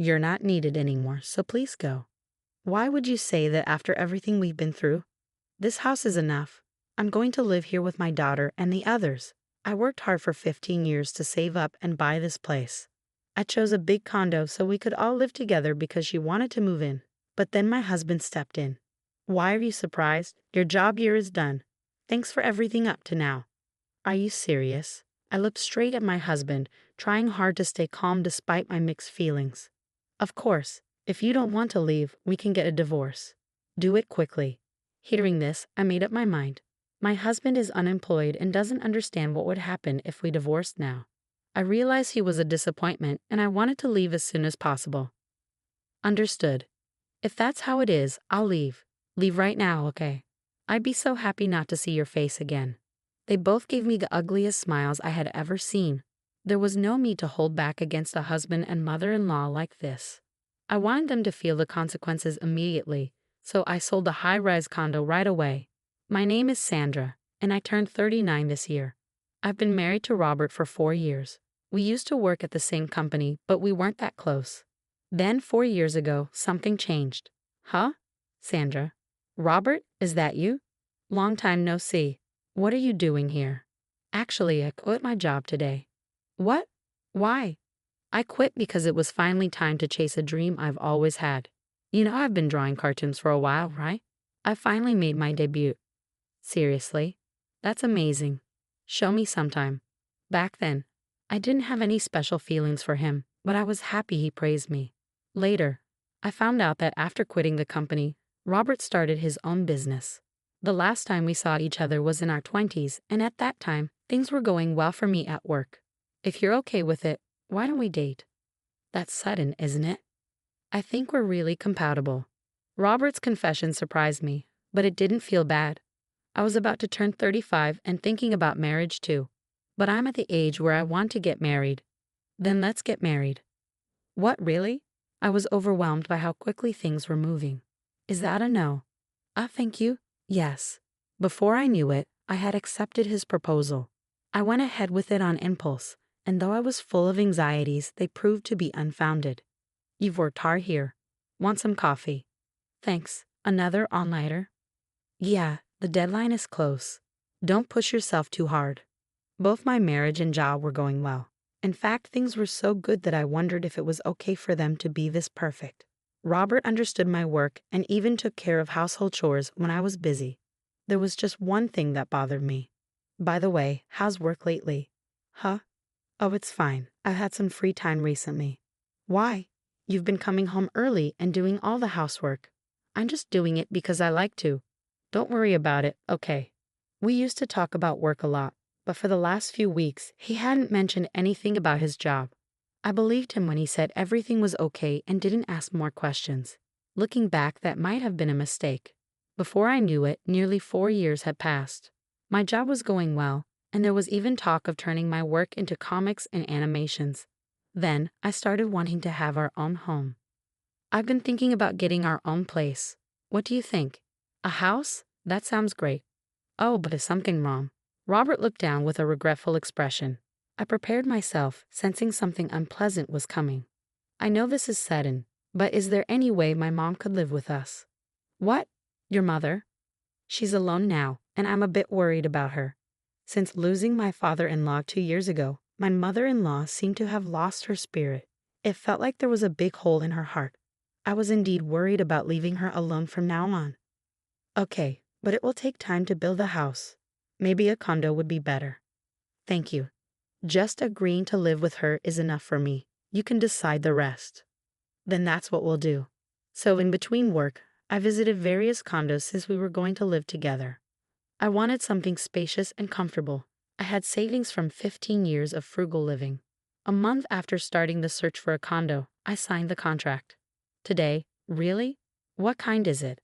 You're not needed anymore, so please go. Why would you say that after everything we've been through? This house is enough. I'm going to live here with my daughter and the others. I worked hard for 15 years to save up and buy this place. I chose a big condo so we could all live together because she wanted to move in. But then my husband stepped in. Why are you surprised? Your job here is done. Thanks for everything up to now. Are you serious? I looked straight at my husband, trying hard to stay calm despite my mixed feelings. Of course, if you don't want to leave, we can get a divorce. Do it quickly. Hearing this, I made up my mind. My husband is unemployed and doesn't understand what would happen if we divorced now. I realized he was a disappointment and I wanted to leave as soon as possible. Understood. If that's how it is, I'll leave. Leave right now, okay? I'd be so happy not to see your face again. They both gave me the ugliest smiles I had ever seen. There was no need to hold back against a husband and mother-in-law like this. I wanted them to feel the consequences immediately, so I sold the high-rise condo right away. My name is Sandra, and I turned 39 this year. I've been married to Robert for 4 years. We used to work at the same company, but we weren't that close. Then 4 years ago, something changed. Huh? Sandra. Robert, is that you? Long time no see. What are you doing here? Actually, I quit my job today. What? Why? I quit because it was finally time to chase a dream I've always had. You know I've been drawing cartoons for a while, right? I finally made my debut. Seriously? That's amazing. Show me sometime. Back then, I didn't have any special feelings for him, but I was happy he praised me. Later, I found out that after quitting the company, Robert started his own business. The last time we saw each other was in our 20s, and at that time, things were going well for me at work. If you're okay with it, why don't we date? That's sudden, isn't it? I think we're really compatible. Robert's confession surprised me, but it didn't feel bad. I was about to turn 35 and thinking about marriage too. But I'm at the age where I want to get married. Then let's get married. What, really? I was overwhelmed by how quickly things were moving. Is that a no? Thank you. Yes. Before I knew it, I had accepted his proposal. I went ahead with it on impulse, and though I was full of anxieties, they proved to be unfounded. You've worked hard here. Want some coffee? Thanks. Another all-nighter? Yeah, the deadline is close. Don't push yourself too hard. Both my marriage and job were going well. In fact, things were so good that I wondered if it was okay for them to be this perfect. Robert understood my work and even took care of household chores when I was busy. There was just one thing that bothered me. By the way, how's work lately? Huh? Oh, it's fine. I've had some free time recently. Why? You've been coming home early and doing all the housework. I'm just doing it because I like to. Don't worry about it, okay? We used to talk about work a lot, but for the last few weeks, he hadn't mentioned anything about his job. I believed him when he said everything was okay and didn't ask more questions. Looking back, that might have been a mistake. Before I knew it, nearly 4 years had passed. My job was going well, and there was even talk of turning my work into comics and animations. Then, I started wanting to have our own home. I've been thinking about getting our own place. What do you think? A house? That sounds great. Oh, but is something wrong? Robert looked down with a regretful expression. I prepared myself, sensing something unpleasant was coming. I know this is sudden, but is there any way my mom could live with us? What? Your mother? She's alone now, and I'm a bit worried about her. Since losing my father-in-law 2 years ago, my mother-in-law seemed to have lost her spirit. It felt like there was a big hole in her heart. I was indeed worried about leaving her alone from now on. Okay, but it will take time to build a house. Maybe a condo would be better. Thank you. Just agreeing to live with her is enough for me. You can decide the rest. Then that's what we'll do. So in between work, I visited various condos since we were going to live together. I wanted something spacious and comfortable. I had savings from 15 years of frugal living. A month after starting the search for a condo, I signed the contract. Today, really? What kind is it?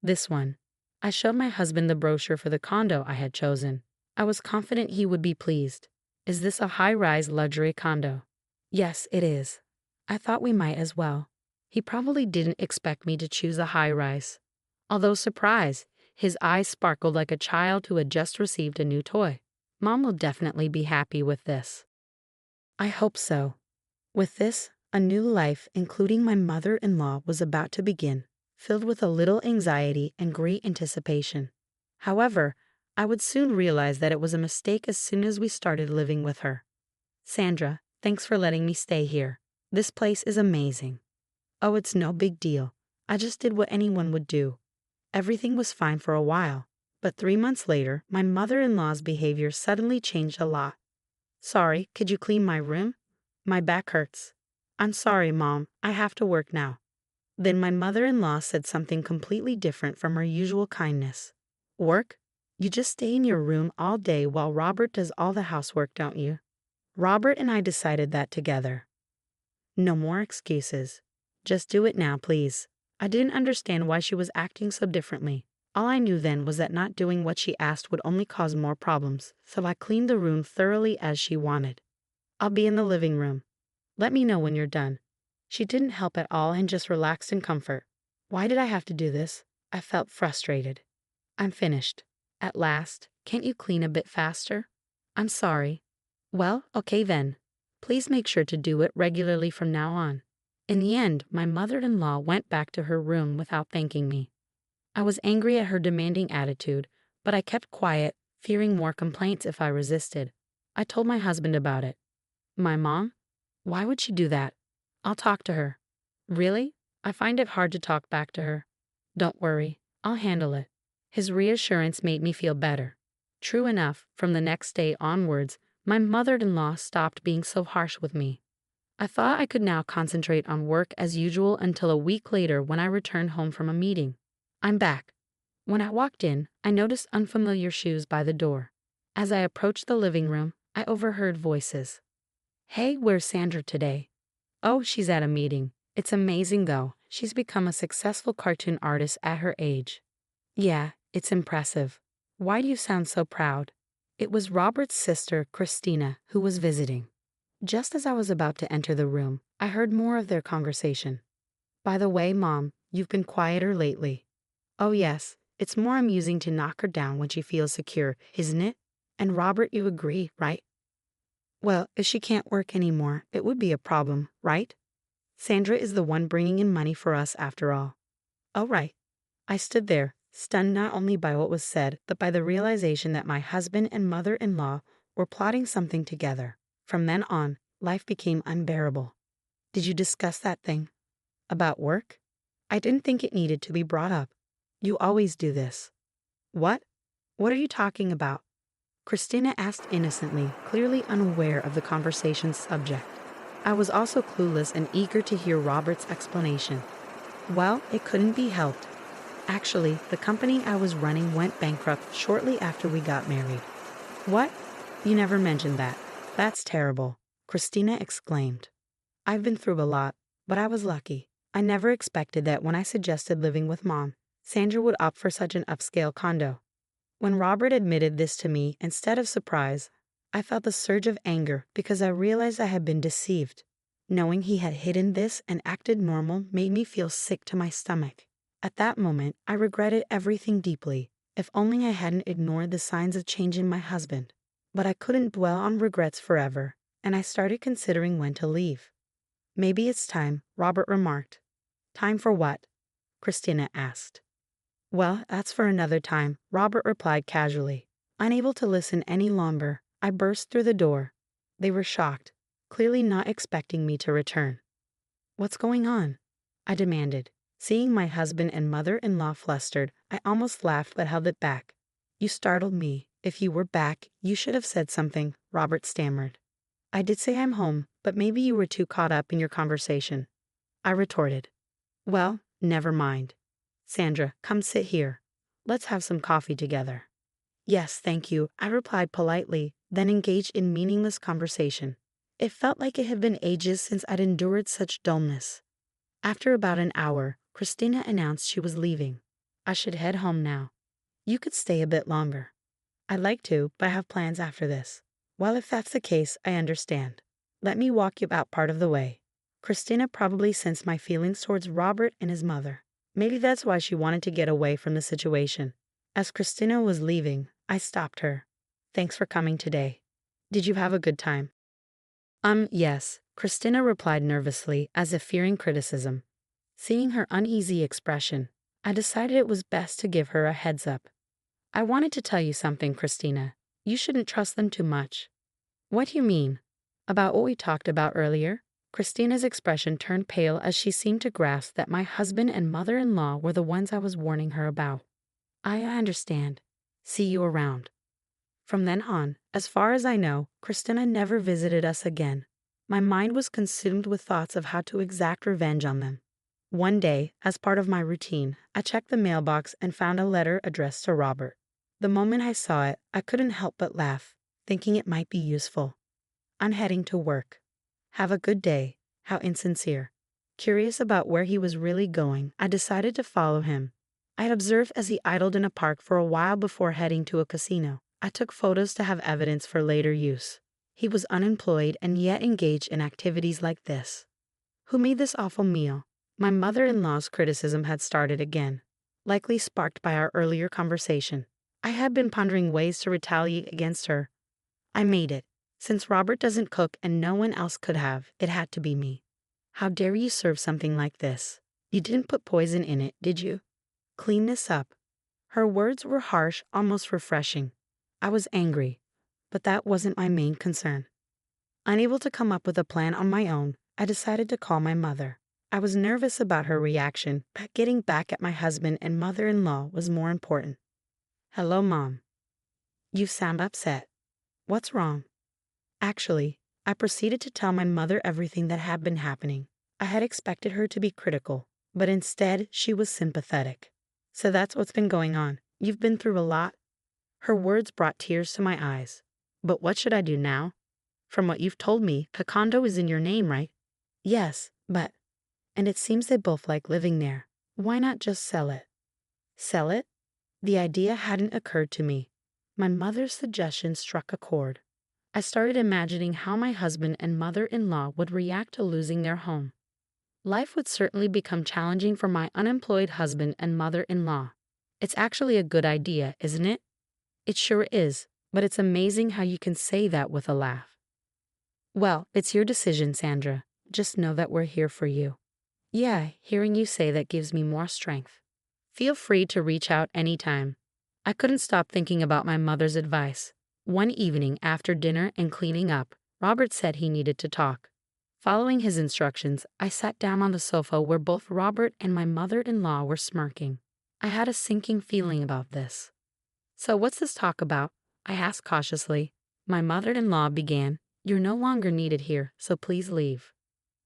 This one. I showed my husband the brochure for the condo I had chosen. I was confident he would be pleased. Is this a high-rise luxury condo? Yes, it is. I thought we might as well. He probably didn't expect me to choose a high-rise. Although surprised, his eyes sparkled like a child who had just received a new toy. Mom will definitely be happy with this. I hope so. With this, A new life, including my mother-in-law, was about to begin, filled with a little anxiety and great anticipation. However, I would soon realize that it was a mistake as soon as we started living with her. Sandra, thanks for letting me stay here. This place is amazing. Oh, it's no big deal. I just did what anyone would do. Everything was fine for a while, but 3 months later, my mother-in-law's behavior suddenly changed a lot. Sorry, could you clean my room? My back hurts. I'm sorry, Mom, I have to work now. Then my mother-in-law said something completely different from her usual kindness. Work? You just stay in your room all day while Robert does all the housework, don't you? Robert and I decided that together. No more excuses. Just do it now, please. I didn't understand why she was acting so differently. All I knew then was that not doing what she asked would only cause more problems, so I cleaned the room thoroughly as she wanted. I'll be in the living room. Let me know when you're done. She didn't help at all and just relaxed in comfort. Why did I have to do this? I felt frustrated. I'm finished. At last, can't you clean a bit faster? I'm sorry. Well, okay then. Please make sure to do it regularly from now on. In the end, my mother-in-law went back to her room without thanking me. I was angry at her demanding attitude, but I kept quiet, fearing more complaints if I resisted. I told my husband about it. My mom? Why would she do that? I'll talk to her. Really? I find it hard to talk back to her. Don't worry, I'll handle it. His reassurance made me feel better. True enough, from the next day onwards, my mother-in-law stopped being so harsh with me. I thought I could now concentrate on work as usual until a week later when I returned home from a meeting. I'm back. When I walked in, I noticed unfamiliar shoes by the door. As I approached the living room, I overheard voices. Hey, where's Sandra today? Oh, she's at a meeting. It's amazing though. She's become a successful cartoon artist at her age. Yeah, it's impressive. Why do you sound so proud? It was Robert's sister, Christina, who was visiting. Just as I was about to enter the room, I heard more of their conversation. By the way, Mom, you've been quieter lately. Oh yes, it's more amusing to knock her down when she feels secure, isn't it? And Robert, you agree, right? Well, if she can't work anymore, it would be a problem, right? Sandra is the one bringing in money for us after all. Oh, right. I stood there, stunned not only by what was said, but by the realization that my husband and mother-in-law were plotting something together. From then on, life became unbearable. Did you discuss that thing? About work? I didn't think it needed to be brought up. You always do this. What? What are you talking about? Christina asked innocently, clearly unaware of the conversation's subject. I was also clueless and eager to hear Robert's explanation. Well, it couldn't be helped. Actually, the company I was running went bankrupt shortly after we got married. What? You never mentioned that. That's terrible, Christina exclaimed. I've been through a lot, but I was lucky. I never expected that when I suggested living with Mom, Sandra would opt for such an upscale condo. When Robert admitted this to me, instead of surprise, I felt a surge of anger because I realized I had been deceived. Knowing he had hidden this and acted normal made me feel sick to my stomach. At that moment, I regretted everything deeply. If only I hadn't ignored the signs of change in my husband. But I couldn't dwell on regrets forever, and I started considering when to leave. Maybe it's time, Robert remarked. Time for what? Christina asked. Well, that's for another time, Robert replied casually. Unable to listen any longer, I burst through the door. They were shocked, clearly not expecting me to return. What's going on? I demanded. Seeing my husband and mother-in-law flustered, I almost laughed but held it back. You startled me. If you were back, you should have said something, Robert stammered. I did say I'm home, but maybe you were too caught up in your conversation. I retorted. Well, never mind. Sandra, come sit here. Let's have some coffee together. Yes, thank you, I replied politely, then engaged in meaningless conversation. It felt like it had been ages since I'd endured such dullness. After about an hour, Christina announced she was leaving. I should head home now. You could stay a bit longer. I'd like to, but I have plans after this. Well, if that's the case, I understand. Let me walk you about part of the way. Christina probably sensed my feelings towards Robert and his mother. Maybe that's why she wanted to get away from the situation. As Christina was leaving, I stopped her. Thanks for coming today. Did you have a good time? Yes, Christina replied nervously, as if fearing criticism. Seeing her uneasy expression, I decided it was best to give her a heads up. I wanted to tell you something, Christina. You shouldn't trust them too much. What do you mean? About what we talked about earlier? Christina's expression turned pale as she seemed to grasp that my husband and mother-in-law were the ones I was warning her about. I understand. See you around. From then on, as far as I know, Christina never visited us again. My mind was consumed with thoughts of how to exact revenge on them. One day, as part of my routine, I checked the mailbox and found a letter addressed to Robert. The moment I saw it, I couldn't help but laugh, thinking it might be useful. I'm heading to work. Have a good day. How insincere. Curious about where he was really going, I decided to follow him. I had observed as he idled in a park for a while before heading to a casino. I took photos to have evidence for later use. He was unemployed and yet engaged in activities like this. Who made this awful meal? My mother-in-law's criticism had started again, likely sparked by our earlier conversation. I had been pondering ways to retaliate against her. I made it. Since Robert doesn't cook and no one else could have, it had to be me. How dare you serve something like this? You didn't put poison in it, did you? Clean this up. Her words were harsh, almost refreshing. I was angry, but that wasn't my main concern. Unable to come up with a plan on my own, I decided to call my mother. I was nervous about her reaction, but getting back at my husband and mother-in-law was more important. Hello, Mom. You sound upset. What's wrong? Actually, I proceeded to tell my mother everything that had been happening. I had expected her to be critical, but instead she was sympathetic. So that's what's been going on. You've been through a lot. Her words brought tears to my eyes. But what should I do now? From what you've told me, the condo is in your name, right? Yes, but... And it seems they both like living there. Why not just sell it? Sell it? The idea hadn't occurred to me. My mother's suggestion struck a chord. I started imagining how my husband and mother-in-law would react to losing their home. Life would certainly become challenging for my unemployed husband and mother-in-law. It's actually a good idea, isn't it? It sure is, but it's amazing how you can say that with a laugh. Well, it's your decision, Sandra. Just know that we're here for you. Yeah, hearing you say that gives me more strength. Feel free to reach out anytime. I couldn't stop thinking about my mother's advice. One evening after dinner and cleaning up, Robert said he needed to talk. Following his instructions, I sat down on the sofa where both Robert and my mother-in-law were smirking. I had a sinking feeling about this. So what's this talk about? I asked cautiously. My mother-in-law began, You're no longer needed here, so please leave.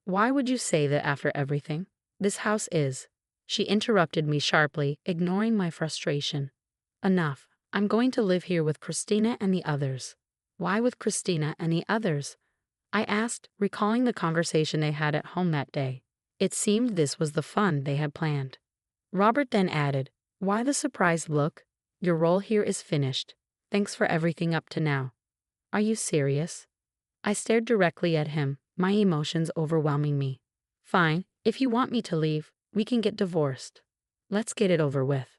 Why would you say that after everything? This house is. She interrupted me sharply, ignoring my frustration. Enough. I'm going to live here with Christina and the others. Why with Christina and the others? I asked, recalling the conversation they had at home that day. It seemed this was the fun they had planned. Robert then added, Why the surprised look? Your role here is finished. Thanks for everything up to now. Are you serious? I stared directly at him, my emotions overwhelming me. Fine, if you want me to leave, we can get divorced. Let's get it over with.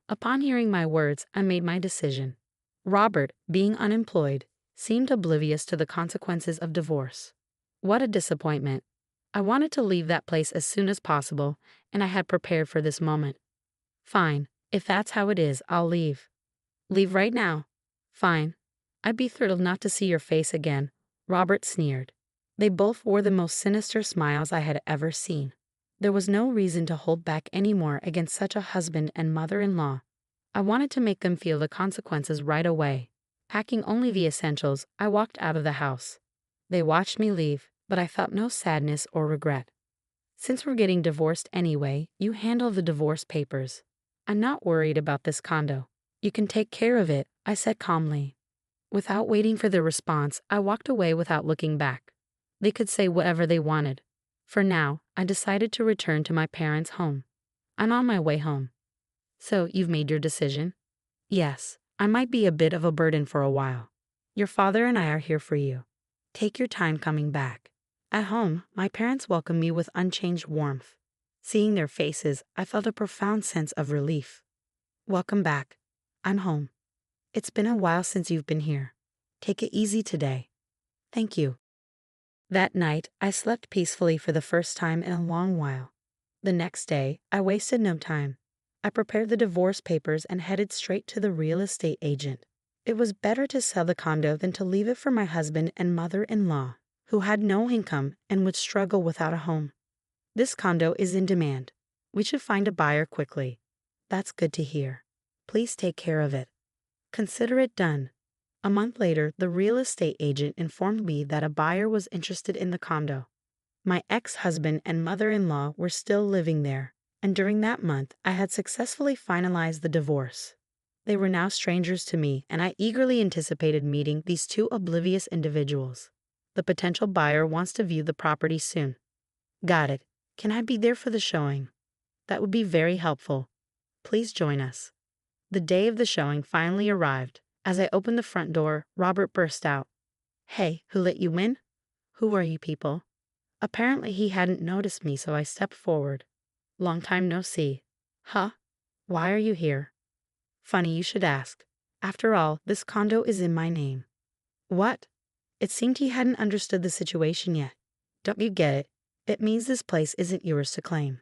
Upon hearing my words, I made my decision. Robert, being unemployed, seemed oblivious to the consequences of divorce. What a disappointment. I wanted to leave that place as soon as possible, and I had prepared for this moment. Fine, if that's how it is, I'll leave. Leave right now. Fine. I'd be thrilled not to see your face again, Robert sneered. They both wore the most sinister smiles I had ever seen. There was no reason to hold back anymore against such a husband and mother-in-law. I wanted to make them feel the consequences right away. Packing only the essentials, I walked out of the house. They watched me leave, but I felt no sadness or regret. Since we're getting divorced anyway, you handle the divorce papers. I'm not worried about this condo. You can take care of it, I said calmly. Without waiting for the response, I walked away without looking back. They could say whatever they wanted. For now, I decided to return to my parents' home. I'm on my way home. So, you've made your decision? Yes, I might be a bit of a burden for a while. Your father and I are here for you. Take your time coming back. At home, my parents welcomed me with unchanged warmth. Seeing their faces, I felt a profound sense of relief. Welcome back. I'm home. It's been a while since you've been here. Take it easy today. Thank you. That night, I slept peacefully for the first time in a long while. The next day, I wasted no time. I prepared the divorce papers and headed straight to the real estate agent. It was better to sell the condo than to leave it for my husband and mother-in-law, who had no income and would struggle without a home. This condo is in demand. We should find a buyer quickly. That's good to hear. Please take care of it. Consider it done. A month later, the real estate agent informed me that a buyer was interested in the condo. My ex-husband and mother-in-law were still living there, and during that month, I had successfully finalized the divorce. They were now strangers to me, and I eagerly anticipated meeting these two oblivious individuals. The potential buyer wants to view the property soon. Got it. Can I be there for the showing? That would be very helpful. Please join us. The day of the showing finally arrived. As I opened the front door, Robert burst out. Hey, who let you in? Who are you people? Apparently he hadn't noticed me, so I stepped forward. Long time no see. Huh? Why are you here? Funny you should ask. After all, this condo is in my name. What? It seemed he hadn't understood the situation yet. Don't you get it? It means this place isn't yours to claim.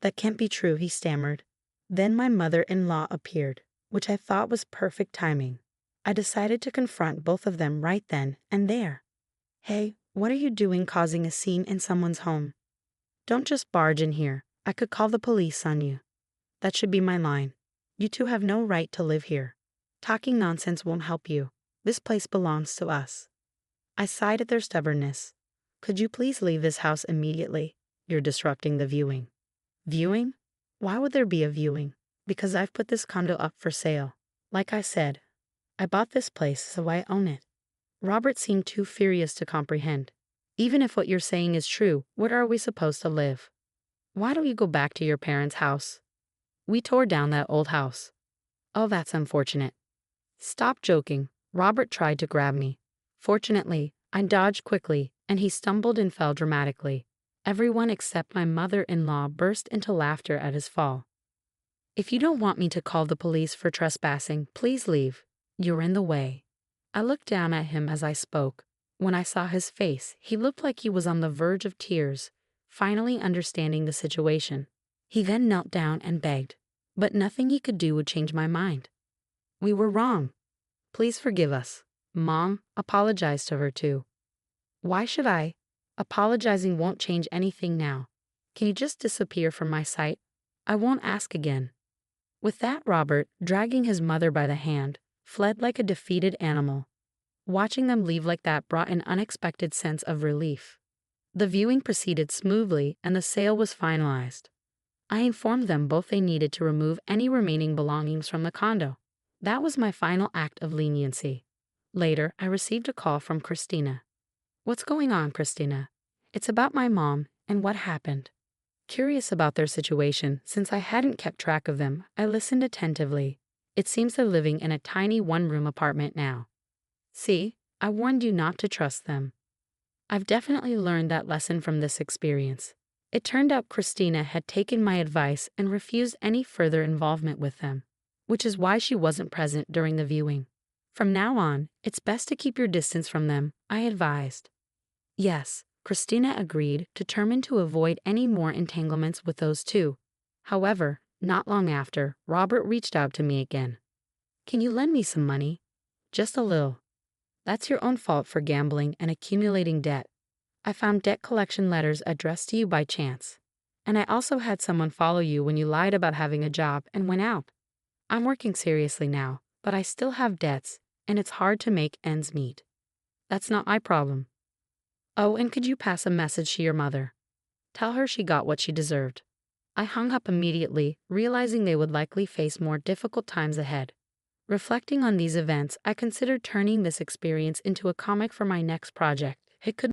That can't be true, he stammered. Then my mother-in-law appeared, which I thought was perfect timing. I decided to confront both of them right then and there. Hey, what are you doing causing a scene in someone's home? Don't just barge in here. I could call the police on you. That should be my line. You two have no right to live here. Talking nonsense won't help you. This place belongs to us. I sighed at their stubbornness. Could you please leave this house immediately? You're disrupting the viewing. Viewing? Why would there be a viewing? Because I've put this condo up for sale. Like I said, I bought this place, so I own it. Robert seemed too furious to comprehend. Even if what you're saying is true, where are we supposed to live? Why don't you go back to your parents' house? We tore down that old house. Oh, that's unfortunate. Stop joking. Robert tried to grab me. Fortunately, I dodged quickly, and he stumbled and fell dramatically. Everyone except my mother-in-law burst into laughter at his fall. If you don't want me to call the police for trespassing, please leave. You're in the way. I looked down at him as I spoke. When I saw his face, he looked like he was on the verge of tears, finally understanding the situation. He then knelt down and begged, but nothing he could do would change my mind. We were wrong. Please forgive us. Mom, apologize to her too. Why should I? Apologizing won't change anything now. Can you just disappear from my sight? I won't ask again. With that, Robert, dragging his mother by the hand, fled like a defeated animal. Watching them leave like that brought an unexpected sense of relief. The viewing proceeded smoothly and the sale was finalized. I informed them both they needed to remove any remaining belongings from the condo. That was my final act of leniency. Later, I received a call from Christina. What's going on, Christina? It's about my mom and what happened. Curious about their situation, since I hadn't kept track of them, I listened attentively. It seems they're living in a tiny one-room apartment now. See, I warned you not to trust them. I've definitely learned that lesson from this experience. It turned out Christina had taken my advice and refused any further involvement with them, which is why she wasn't present during the viewing. From now on, it's best to keep your distance from them, I advised. Yes, Christina agreed, determined to avoid any more entanglements with those two. However, not long after, Robert reached out to me again. Can you lend me some money? Just a little. That's your own fault for gambling and accumulating debt. I found debt collection letters addressed to you by chance. And I also had someone follow you when you lied about having a job and went out. I'm working seriously now, but I still have debts, and it's hard to make ends meet. That's not my problem. Oh, and could you pass a message to your mother? Tell her she got what she deserved. I hung up immediately, realizing they would likely face more difficult times ahead. Reflecting on these events, I considered turning this experience into a comic for my next project. It could